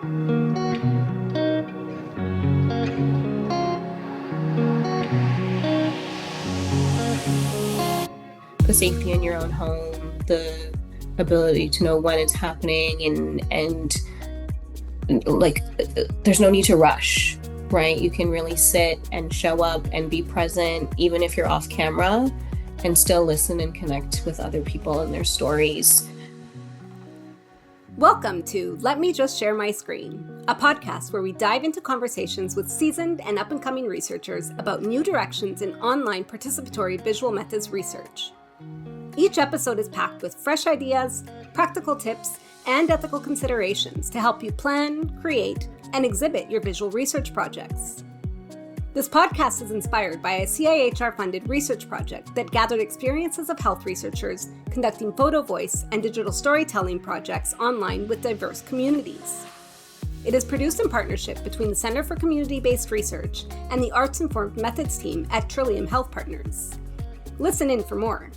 The safety in your own home, the ability to know when it's happening, and like there's no need to rush, right? You can really sit and show up and be present even if you're off camera and still listen and connect with other people and their stories. Welcome to Let Me Just Share My Screen, a podcast where we dive into conversations with seasoned and up-and-coming researchers about new directions in online participatory visual methods research. Each episode is packed with fresh ideas, practical tips, and ethical considerations to help you plan, create, and exhibit your visual research projects. This podcast is inspired by a CIHR-funded research project that gathered experiences of health researchers conducting photo voice and digital storytelling projects online with diverse communities. It is produced in partnership between the Center for Community-Based Research and the Arts-Informed Methods team at Trillium Health Partners. Listen in for more.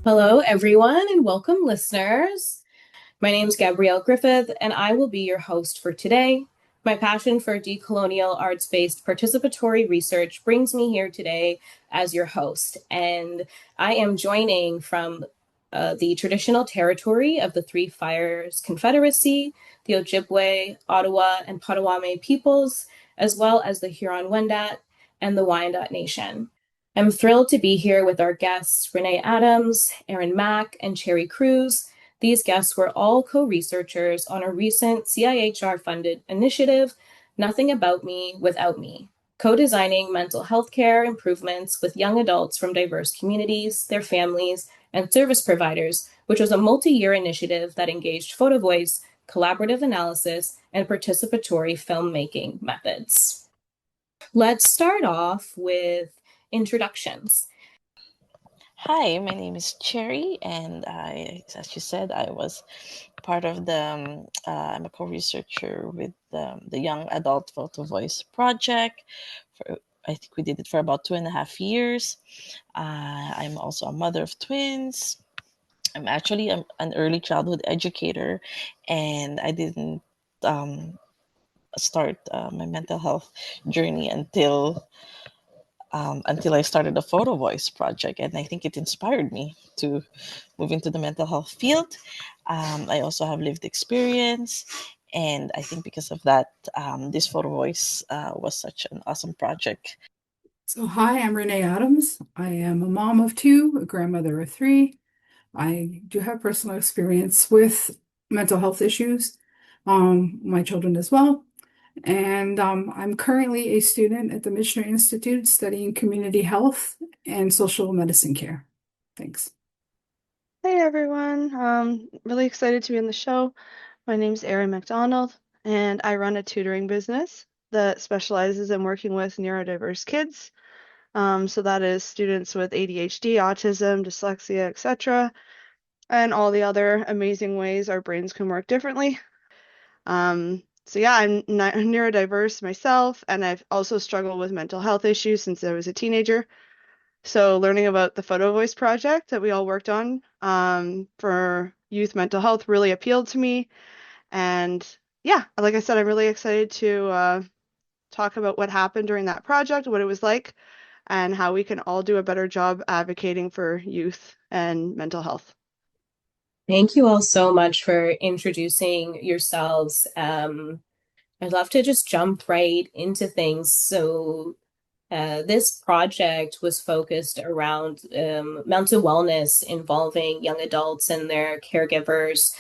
Hello, everyone, and welcome, listeners. My name is Gabrielle Griffith, and I will be your host for today. My passion for decolonial arts-based participatory research brings me here today as your host, and I am joining from the traditional territory of the Three Fires Confederacy, the Ojibwe, Ottawa, and Potawatomi peoples, as well as the Huron-Wendat and the Wyandot Nation. I'm thrilled to be here with our guests, Rene Adams, Erin and Cruz. These guests were all co-researchers on a recent CIHR-funded initiative, Nothing About Me Without Me, co-designing mental health care improvements with young adults from diverse communities, their families, and service providers, which was a multi-year initiative that engaged photo voice, collaborative analysis, and participatory filmmaking methods. Let's start off with introductions. Hi, my name is Cherry, and as you said, I was part of I'm a co-researcher with the Young Adult Photo Voice Project. I think we did it for about 2.5 years. I'm also a mother of twins. I'm actually an early childhood educator, and I didn't start my mental health journey until I started the Photo Voice project, and I think it inspired me to move into the mental health field. I also have lived experience, and I think because of that, this Photo Voice was such an awesome project. So hi, I'm Rene Adams. I am a mom of 2, a grandmother of 3. I do have personal experience with mental health issues, my children as well. And I'm currently a student at the Missionary Institute studying community health and social medicine care. Thanks. Hey everyone, really excited to be on the show. My name's Erin MacDonald, and I run a tutoring business that specializes in working with neurodiverse kids. So that is students with ADHD, autism, dyslexia, etc., and all the other amazing ways our brains can work differently. So yeah, I'm neurodiverse myself, and I've also struggled with mental health issues since I was a teenager. So learning about the Photo Voice project that we all worked on for youth mental health really appealed to me. And yeah, like I said, I'm really excited to talk about what happened during that project, what it was like, and how we can all do a better job advocating for youth and mental health. Thank you all so much for introducing yourselves. I'd love to just jump right into things. So this project was focused around mental wellness involving young adults and their caregivers,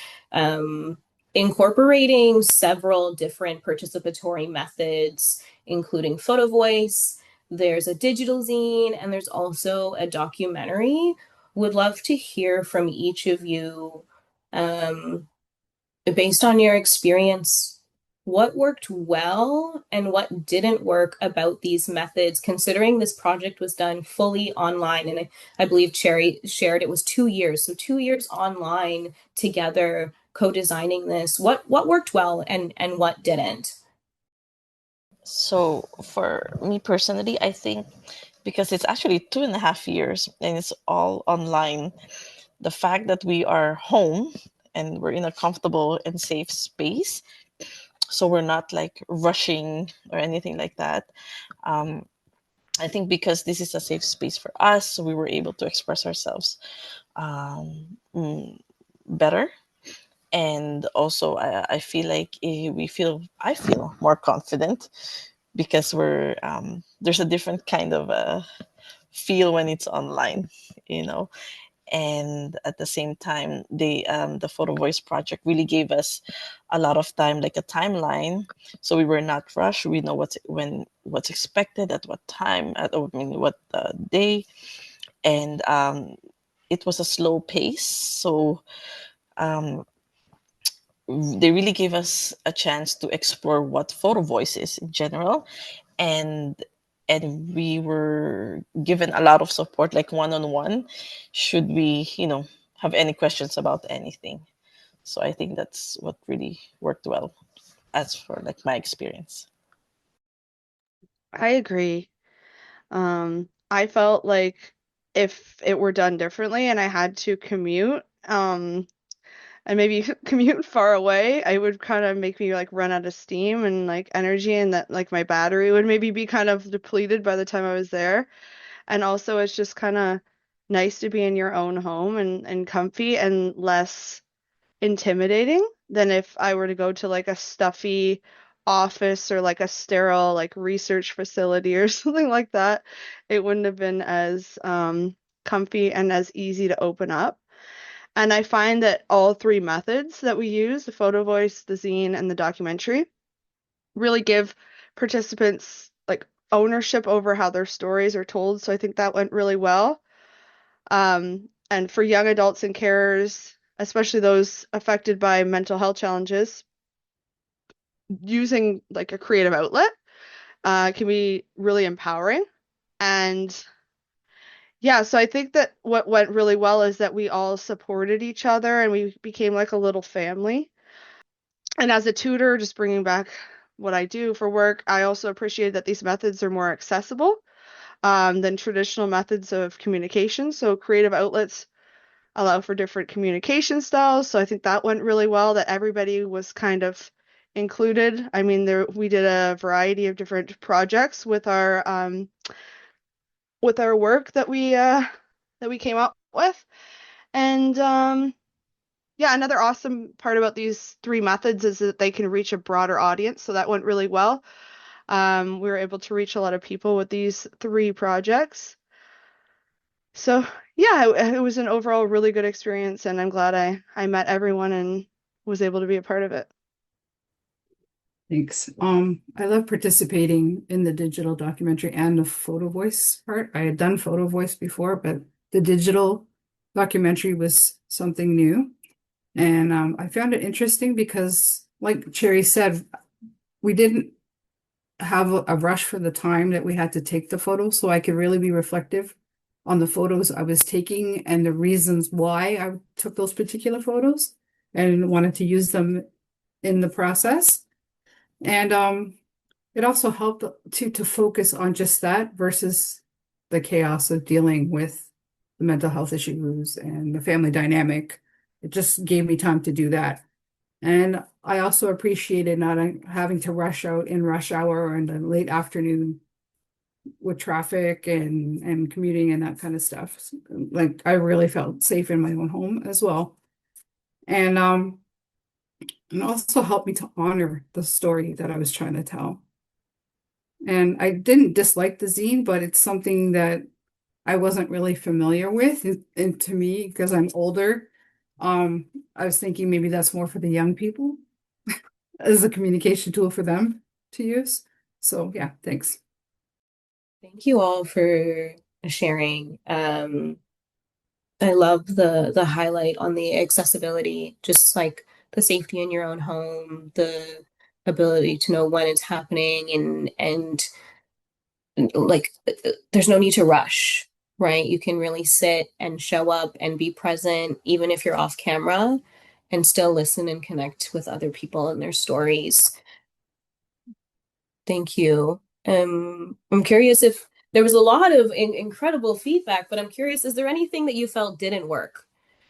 incorporating several different participatory methods, including photo voice. There's a digital zine, and there's also a documentary. Would love to hear from each of you, based on your experience, what worked well and what didn't work about these methods, considering this project was done fully online. And I believe Cherry shared it was 2 years. So 2 years online together, co-designing this. What worked well and what didn't? So for me personally, I think because it's actually 2.5 years and it's all online, the fact that we are home and we're in a comfortable and safe space so we're not like rushing or anything like that. I think because this is a safe space for us, so we were able to express ourselves better. And also, I feel like I feel more confident because we're there's a different kind of feel when it's online, you know. And at the same time, the photo voice project really gave us a lot of time, like a timeline, so we were not rushed. We know what's expected at what time, what day. And it was a slow pace, so they really gave us a chance to explore what photo voice is in general. And we were given a lot of support, like one-on-one, should we have any questions about anything. So I think that's what really worked well, as for like my experience. I agree. I felt like if it were done differently and I had to commute, and maybe commute far away, I would kind of make me like run out of steam and like energy, and that like my battery would maybe be kind of depleted by the time I was there. And also it's just kind of nice to be in your own home and comfy and less intimidating than if I were to go to like a stuffy office or like a sterile like research facility or something like that. It wouldn't have been as comfy and as easy to open up. And I find that all three methods that we use, the photo voice, the zine, and the documentary, really give participants like ownership over how their stories are told. So I think that went really well. And for young adults and carers, especially those affected by mental health challenges, using like a creative outlet can be really empowering. And yeah, so I think that what went really well is that we all supported each other and we became like a little family. And as a tutor, just bringing back what I do for work, I also appreciate that these methods are more accessible than traditional methods of communication. So creative outlets allow for different communication styles. So I think that went really well, that everybody was kind of included. I mean, we did a variety of different projects with our work that we came up with. And yeah, another awesome part about these three methods is that they can reach a broader audience. So that went really well. We were able to reach a lot of people with these three projects. So yeah, it was an overall really good experience, and I'm glad I met everyone and was able to be a part of it. Thanks. I love participating in the digital documentary and the photo voice part. I had done photo voice before, but the digital documentary was something new. And I found it interesting because, like Cherry said, we didn't have a rush for the time that we had to take the photos, so I could really be reflective on the photos I was taking and the reasons why I took those particular photos and wanted to use them in the process. And it also helped to focus on just that versus the chaos of dealing with the mental health issues and the family dynamic. It just gave me time to do that. And I also appreciated not having to rush out in rush hour or in the late afternoon with traffic and commuting and that kind of stuff. Like I really felt safe in my own home as well. And it also helped me to honor the story that I was trying to tell. And I didn't dislike the zine, but it's something that I wasn't really familiar with. And to me, because I'm older, I was thinking maybe that's more for the young people as a communication tool for them to use. So yeah, thanks. Thank you all for sharing. I love the highlight on the accessibility, just like the safety in your own home, the ability to know when it's happening, and like there's no need to rush, right? You can really sit and show up and be present, even if you're off camera, and still listen and connect with other people and their stories. Thank you. I'm curious if there was a lot of incredible feedback, but I'm curious, is there anything that you felt didn't work?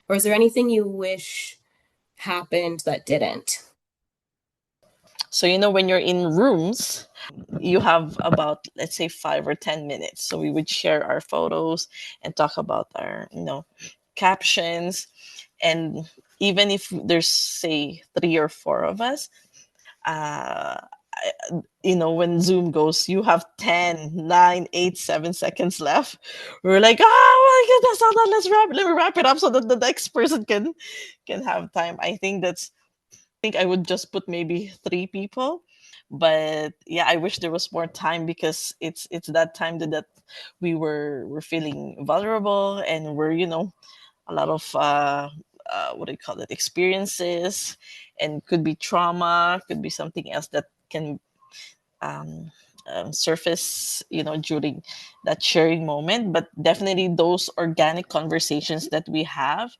Or is there anything you wish happened that didn't? So, when you're in rooms, you have about, let's say, 5 or 10 minutes. So we would share our photos and talk about our, captions. And even if there's, say, 3 or 4 of us, when Zoom goes, you have 10, 9, 8, 7 seconds left. We're like, oh my goodness, let me wrap it up so that the next person can have time. I think I would just put maybe 3 people. But yeah, I wish there was more time, because it's that time that we're feeling vulnerable, and we're, a lot of what do you call it, experiences, and could be trauma, could be something else that can um, surface, during that sharing moment. But definitely those organic conversations that we have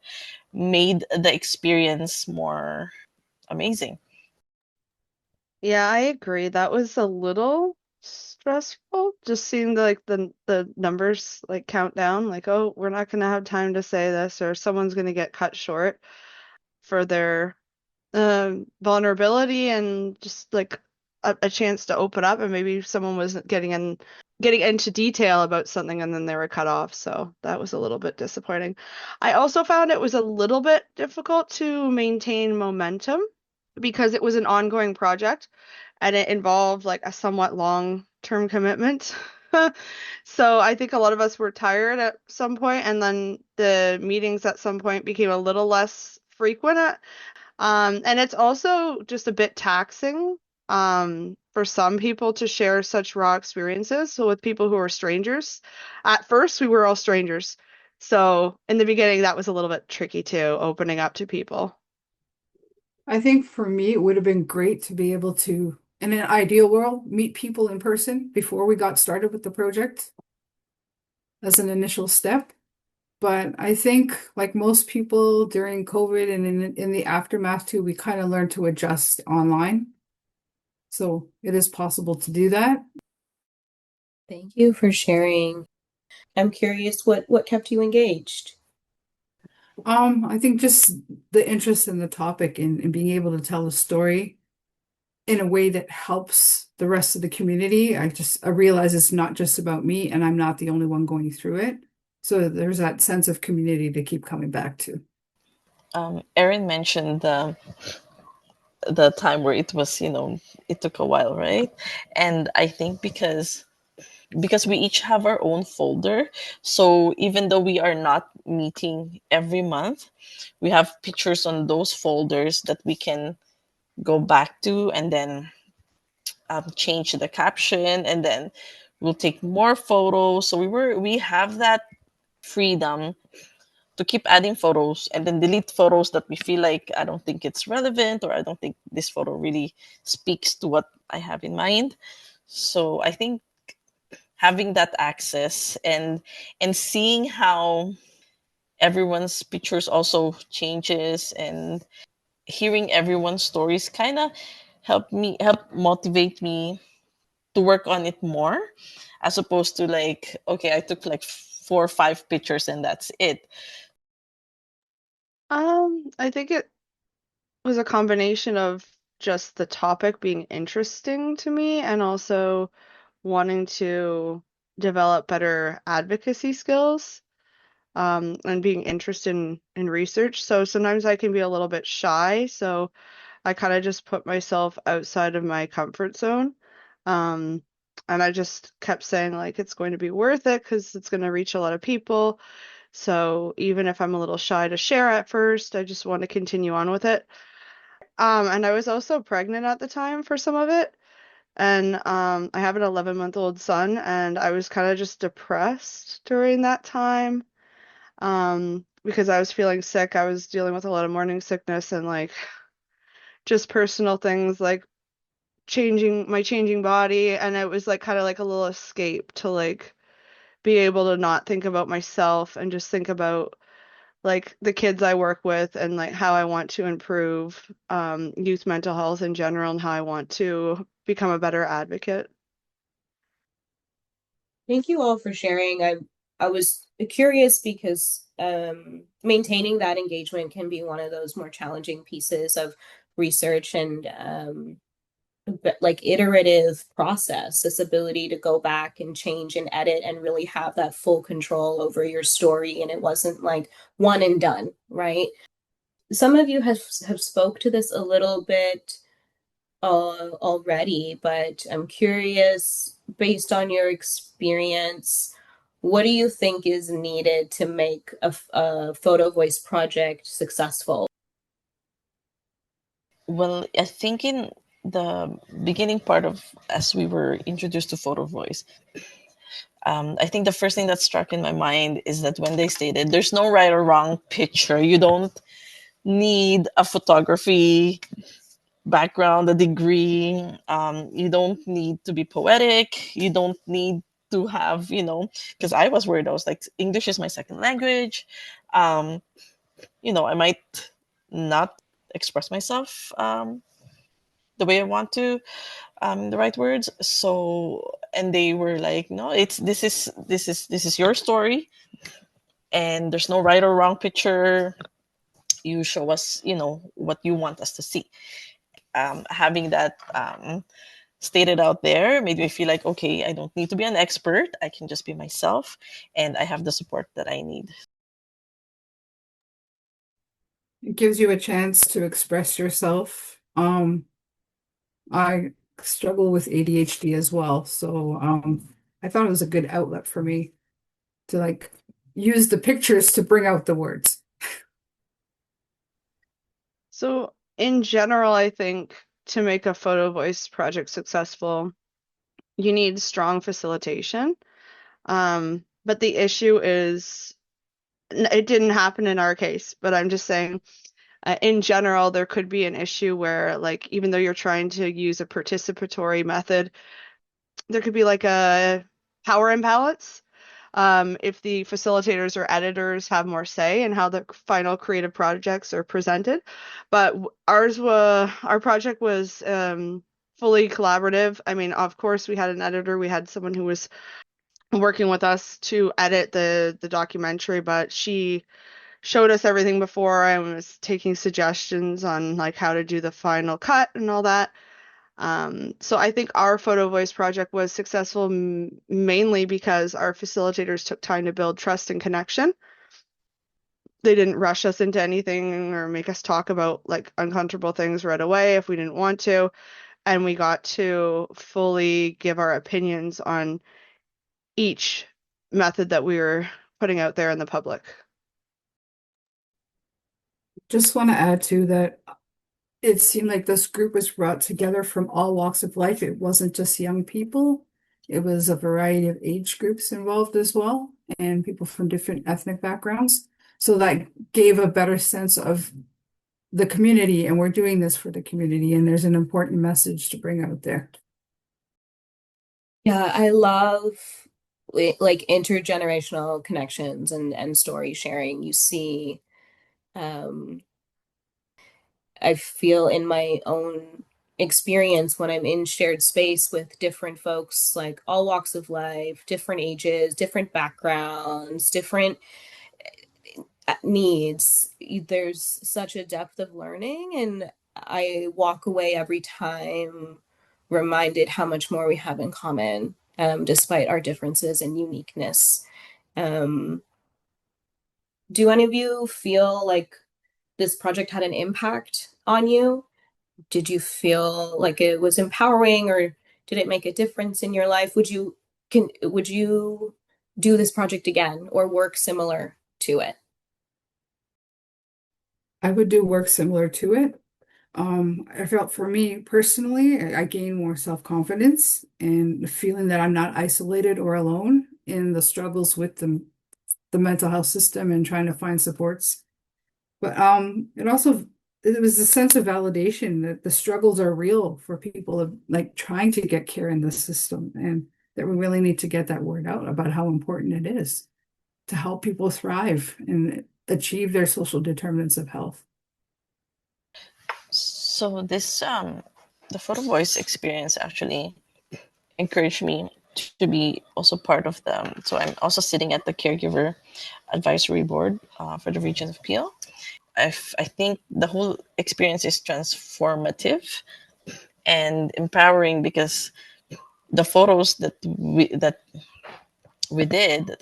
made the experience more amazing. Yeah, I agree. That was a little stressful, just seeing the numbers like count down, like, oh, we're not gonna have time to say this, or someone's gonna get cut short for their vulnerability and just like a chance to open up, and maybe someone was getting into detail about something and then they were cut off. So that was a little bit disappointing. I also found it was a little bit difficult to maintain momentum because it was an ongoing project and it involved like a somewhat long-term commitment. So I think a lot of us were tired at some point, and then the meetings at some point became a little less frequent. And it's also just a bit taxing for some people to share such raw experiences. So with people who are strangers, at first we were all strangers. So in the beginning, that was a little bit tricky too, opening up to people. I think for me, it would have been great to be able to, in an ideal world, meet people in person before we got started with the project as an initial step. But I think, like most people during COVID and in the aftermath too, we kind of learned to adjust online. So it is possible to do that. Thank you for sharing. I'm curious what kept you engaged. I think just the interest in the topic and being able to tell a story in a way that helps the rest of the community. I realize it's not just about me and I'm not the only one going through it. So there's that sense of community to keep coming back to. Erin mentioned the time where it was, it took a while, right? And I think because we each have our own folder, so even though we are not meeting every month, we have pictures on those folders that we can go back to, and then change the caption, and then we'll take more photos. So we have that freedom to keep adding photos and then delete photos that we feel like I don't think it's relevant, or I don't think this photo really speaks to what I have in mind. So I think having that access and seeing how everyone's pictures also changes, and hearing everyone's stories kind of help motivate me to work on it more, as opposed to like, okay, I took like 4 or 5 pictures and that's it. I think it was a combination of just the topic being interesting to me and also wanting to develop better advocacy skills, and being interested in research. So sometimes I can be a little bit shy. So I kind of just put myself outside of my comfort zone. Um, and I just kept saying, like, it's going to be worth it because it's going to reach a lot of people. So even if I'm a little shy to share at first, I just want to continue on with it. And I was also pregnant at the time for some of it. And I have an 11-month-old son, and I was kind of just depressed during that time, because I was feeling sick. I was dealing with a lot of morning sickness and like just personal things like changing body. And it was like kind of like a little escape to like be able to not think about myself and just think about like the kids I work with and like how I want to improve youth mental health in general and how I want to become a better advocate. Thank you all for sharing. I was curious because maintaining that engagement can be one of those more challenging pieces of research, and like iterative process, this ability to go back and change and edit and really have that full control over your story. And it wasn't like one and done, right? Some of you have spoke to this a little bit already, but I'm curious, based on your experience, what do you think is needed to make a photo voice project successful? Well, I think in the beginning part of as we were introduced to photo voice, I think the first thing that struck in my mind is that when they stated there's no right or wrong picture, you don't need a photography background, a degree. You don't need to be poetic. You don't need to have, because I was worried. I was like, English is my second language. I might not express myself the way I want to, the right words. So, and they were like, no, this is your story, and there's no right or wrong picture. You show us, what you want us to see. Having that stated out there made me feel like, okay, I don't need to be an expert. I can just be myself, and I have the support that I need. It gives you a chance to express yourself. I struggle with ADHD as well, so I thought it was a good outlet for me to like use the pictures to bring out the words. So in general, I think to make a photo voice project successful, you need strong facilitation. But the issue is, it didn't happen in our case, but I'm just saying, in general, there could be an issue where, like, even though you're trying to use a participatory method, there could be like a power imbalance. If the facilitators or editors have more say in how the final creative projects are presented. But our project was fully collaborative. I mean, of course, we had an editor, we had someone who was working with us to edit the documentary, but she showed us everything before and was taking suggestions on like how to do the final cut and all that. So I think our photo voice project was successful mainly because our facilitators took time to build trust and connection. They didn't rush us into anything or make us talk about like uncomfortable things right away if we didn't want to. And we got to fully give our opinions on each method that we were putting out there in the public. Just want to add to that, it seemed like this group was brought together from all walks of life. It wasn't just young people. It was a variety of age groups involved as well, and people from different ethnic backgrounds. So that gave a better sense of the community, and we're doing this for the community, and there's an important message to bring out there. Yeah, I love like intergenerational connections and story sharing. You see, um, I feel in my own experience when I'm in shared space with different folks, like all walks of life, different ages, different backgrounds, different needs, there's such a depth of learning, and I walk away every time reminded how much more we have in common, despite our differences and uniqueness. Um, do any of you feel like this project had an impact on you? Did you feel like it was empowering, or did it make a difference in your life? Would you do this project again or work similar to it? I would do work similar to it. I felt for me personally, I gained more self-confidence and the feeling that I'm not isolated or alone in the struggles with the mental health system and trying to find supports. But it was a sense of validation that the struggles are real for people of like trying to get care in the system, and that we really need to get that word out about how important it is to help people thrive and achieve their social determinants of health. So this the photo voice experience actually encouraged me to be also part of them. So I'm also sitting at the caregiver advisory board for the region of Peel. I think the whole experience is transformative and empowering, because the photos that we did,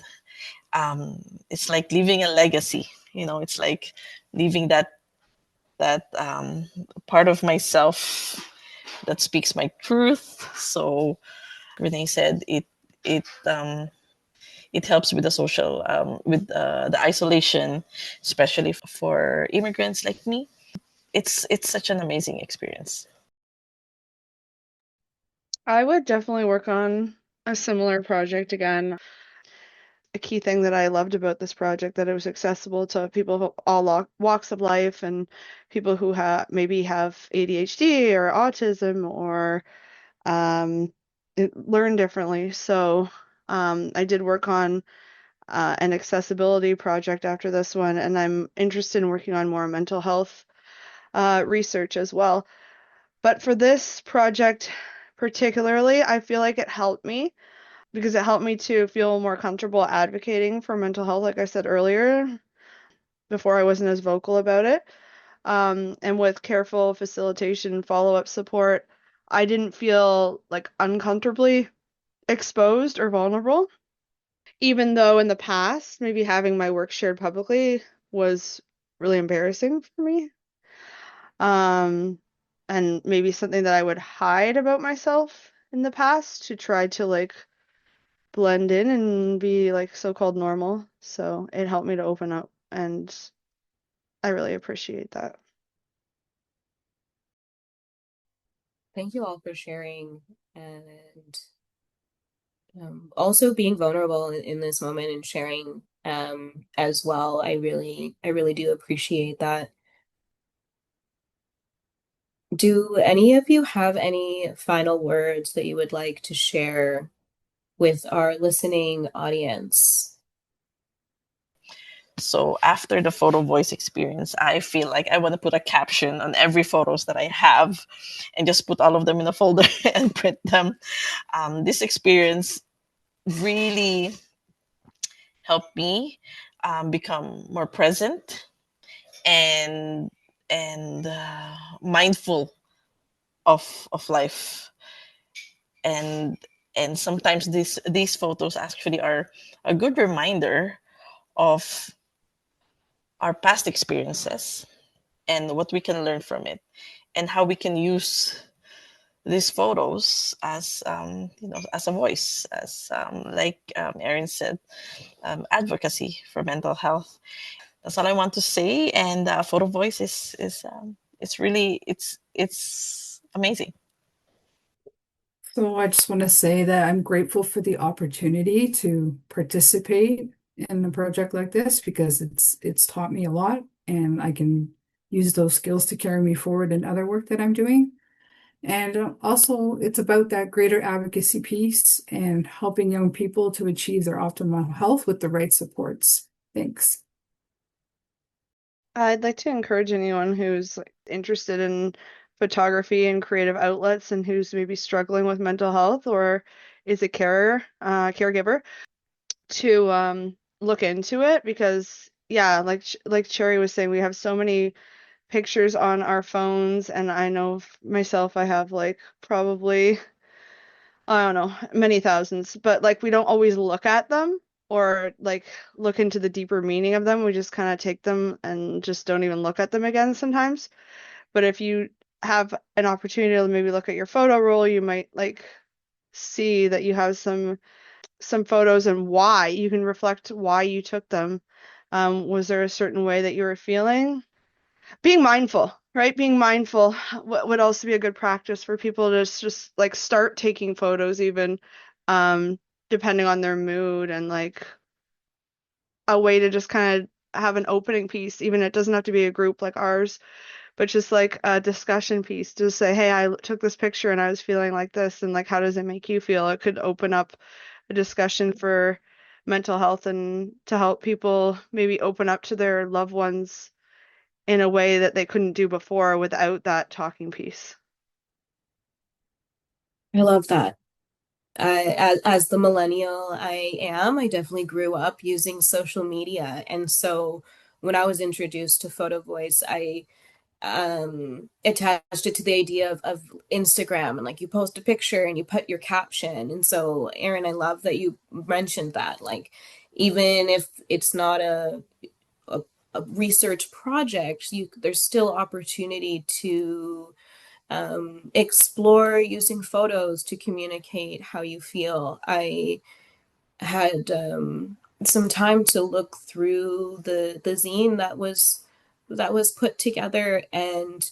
it's like leaving a legacy. It's like leaving that part of myself that speaks my truth. So Renee said it helps with the social, with the isolation, especially for immigrants like me. It's such an amazing experience. I would definitely work on a similar project again. A key thing that I loved about this project that it was accessible to people of all walks of life and people who maybe have ADHD or autism or um, learn differently. So I did work on an accessibility project after this one, and I'm interested in working on more mental health research as well. But for this project particularly, I feel like it helped me because it helped me to feel more comfortable advocating for mental health, like I said earlier. Before I wasn't as vocal about it. And with careful facilitation and follow-up support, I didn't feel like uncomfortably exposed or vulnerable, even though in the past, maybe having my work shared publicly was really embarrassing for me. Um, and maybe something that I would hide about myself in the past to try to like blend in and be like so-called normal. So it helped me to open up, and I really appreciate that. Thank you all for sharing and also being vulnerable in this moment and sharing as well. I really do appreciate that. Do any of you have any final words that you would like to share with our listening audience? So after the photo voice experience, I feel like I want to put a caption on every photos that I have and just put all of them in a folder and print them. This experience really helped me become more present and mindful of life. And and sometimes these photos actually are a good reminder of our past experiences and what we can learn from it, and how we can use these photos as as a voice, as like Erin said, advocacy for mental health. That's all I want to say. And photo voice is it's really it's amazing. So I just want to say that I'm grateful for the opportunity to participate in a project like this because it's taught me a lot and I can use those skills to carry me forward in other work that I'm doing. And also it's about that greater advocacy piece and helping young people to achieve their optimal health with the right supports. Thanks. I'd like to encourage anyone who's like, interested in photography and creative outlets and who's maybe struggling with mental health or is a caregiver to look into it because yeah, like Cherry was saying, we have so many pictures on our phones, and I know myself, I have like probably I don't know, many thousands, but like we don't always look at them or like look into the deeper meaning of them. We just kind of take them and just don't even look at them again sometimes. But if you have an opportunity to maybe look at your photo roll, you might like see that you have some photos and why. You can reflect why you took them. Was there a certain way that you were feeling? Being mindful, right? Being mindful would also be a good practice for people to just like start taking photos even um depending on their mood and like a way to just kind of have an opening piece, even it doesn't have to be a group like ours, but just like a discussion piece to say, hey, I took this picture and I was feeling like this, and like how does it make you feel? It could open up a discussion for mental health and to help people maybe open up to their loved ones in a way that they couldn't do before without that talking piece. I love that. As the millennial I am, I definitely grew up using social media. And so when I was introduced to Photo Voice, attached it to the idea of Instagram, and like you post a picture and you put your caption. And so, Erin, I love that you mentioned that. Like, even if it's not a, a research project, there's still opportunity to explore using photos to communicate how you feel. I had some time to look through the zine that was put together, and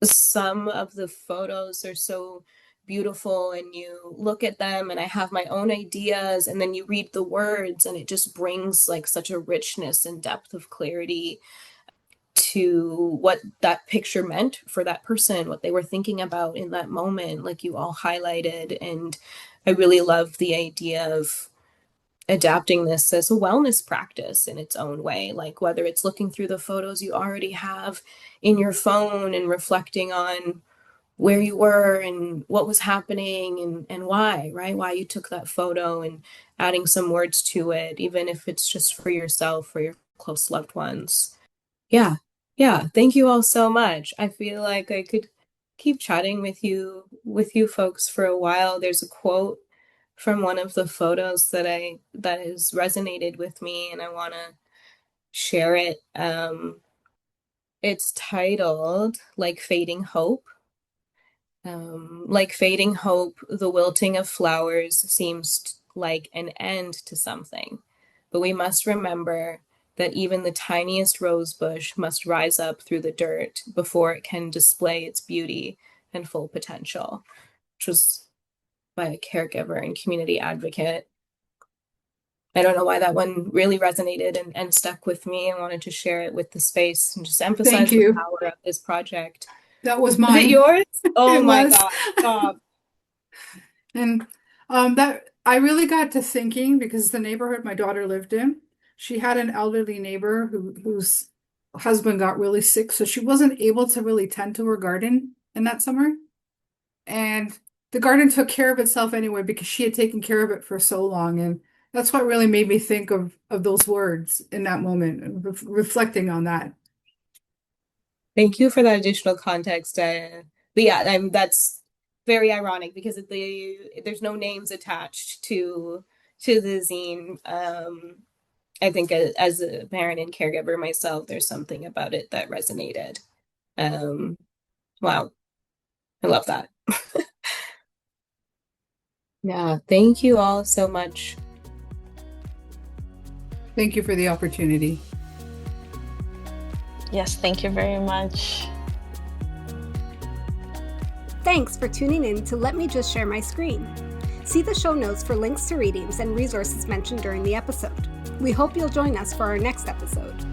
some of the photos are so beautiful, and you look at them and I have my own ideas, and then you read the words and it just brings like such a richness and depth of clarity to what that picture meant for that person, what they were thinking about in that moment, like you all highlighted. And I really love the idea of adapting this as a wellness practice in its own way, like whether it's looking through the photos you already have in your phone and reflecting on where you were and what was happening, and why, right? Why you took that photo, and adding some words to it, even if it's just for yourself or your close loved ones. Yeah. Yeah. Thank you all so much. I feel like I could keep chatting with you folks for a while. There's a quote from one of the photos that has resonated with me, and I want to share it. It's titled Like Fading Hope. Like fading hope, the wilting of flowers seems like an end to something, but we must remember that even the tiniest rose bush must rise up through the dirt before it can display its beauty and full potential, which was by a caregiver and community advocate. I don't know why that one really resonated and stuck with me. I wanted to share it with the space and just emphasize the power of this project. That was Was mine. it yours? Oh It my was. God, stop. And that I really got to thinking, because the neighborhood my daughter lived in, she had an elderly neighbor whose husband got really sick, so she wasn't able to really tend to her garden in that summer. And the garden took care of itself anyway because she had taken care of it for so long. And that's what really made me think of those words in that moment, and reflecting on that. Thank you for that additional context. But yeah, that's very ironic because there's no names attached to the zine. I think as a parent and caregiver myself, there's something about it that resonated. Wow, I love that. Yeah, thank you all so much. Thank you for the opportunity. Yes, thank you very much. Thanks for tuning in to Let Me Just Share My Screen. See the show notes for links to readings and resources mentioned during the episode. We hope you'll join us for our next episode.